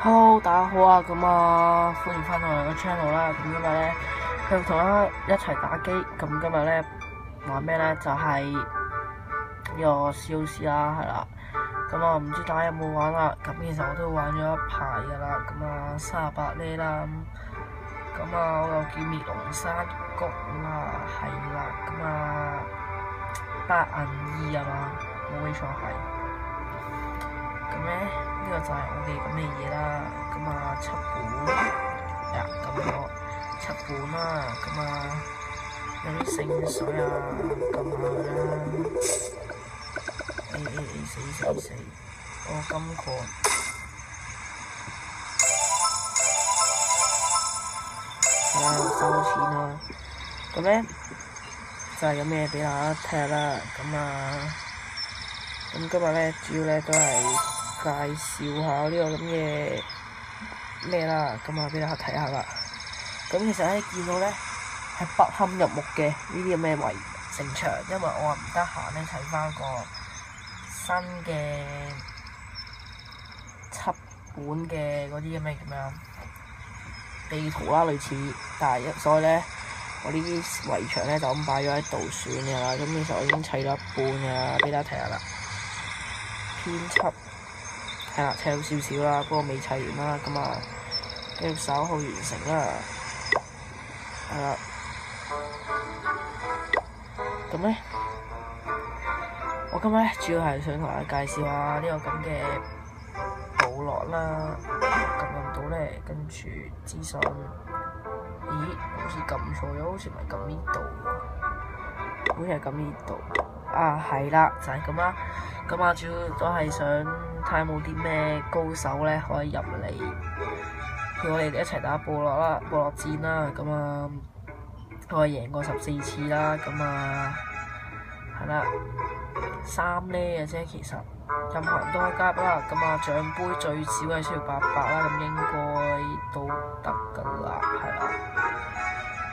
Hello，大家好啊！歡迎翻到我哋個 channel 啦。咁今日咧，佢同我一齊打機。咁今日咧玩咩咧？就係呢個 COC 啦，係啦。唔知大家有冇玩啦？咁其實我都玩咗一排噶啦。38呢啦。我又見滅龍山谷啦，係啦。白銀2啊嘛，冇記錯係。呢個就係我嘅咁嘅嘢啦，7本呀，我7本啦，有啲聖水啊，撳下佢啦死，金礦，收錢啦，就係有咩俾大家睇下啦，今日咧主要咧都係介紹下呢個咁嘅咩啦，俾大家睇下啦。其實咧見到咧係不堪入目嘅呢啲咁嘅圍城牆，因為我唔得閒咧睇翻個新嘅7本嘅嗰啲咁嘅咁樣地圖啦，類似，但係所以咧我呢啲圍牆咧就咁擺咗喺度算嘅啦。其實我已經砌咗一半嘅啦，俾大家睇下啦。編輯係啦，砌咗少少啦，不過未砌完啦，繼續稍後完成啦，係啦。我今日咧主要係想同大家介紹下呢個咁嘅部落啦。撳到咧，跟住資訊，咦？好似撳錯咗，好似唔係撳呢度喎，好似係撳呢度。啊，係啦，就係咁啦。主要都係想睇下有冇啲咩高手咧可以入嚟陪我哋一齊打部落啦，部落戰啦。我係贏過14次啦。係啦，3呢嘅啫，其實任何人都可以加入啦。獎杯最少係需要800啦，應該都得㗎啦，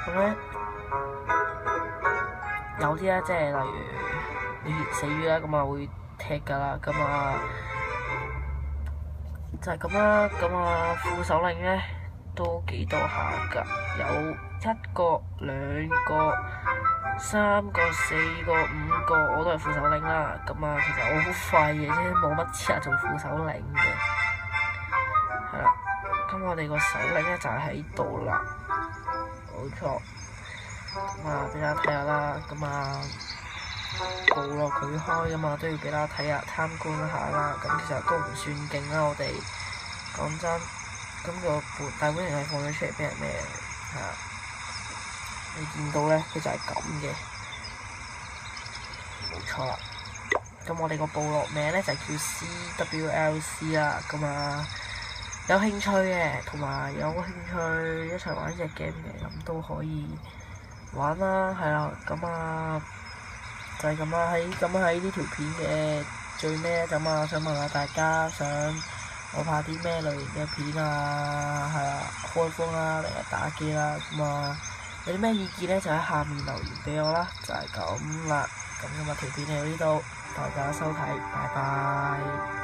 係啦。有啲咧，即係例如你死魚啦，會踢㗎啦，就係咁啦。副首領咧都幾多下㗎，有1個、2個、3個、4個、5個，我都係副首領啦。其實我好廢嘅啫，冇乜資格做副首領嘅。係啦，我哋個首領咧就係喺度啦，冇錯。俾大家睇下啦，部落佢開都要俾大家睇下參觀一下啦。其實都唔算勁啦，我哋講真，大本營係放咗出嚟俾人咩？係啊，你見到咧，佢就係咁嘅，冇錯啦。我哋個部落名咧就叫 CWLC 啦。有興趣嘅同埋有興趣一齊玩呢隻 game 嘅都可以玩啦，係啦。就係咁啦。喺呢條片嘅最尾想問下大家想我拍啲咩類型嘅片啊？係啦，開封啦，定係打機啦。有啲咩意見咧，就喺下面留言俾我啦。就係咁啦。今日條片嚟到呢度，大家收睇，拜拜。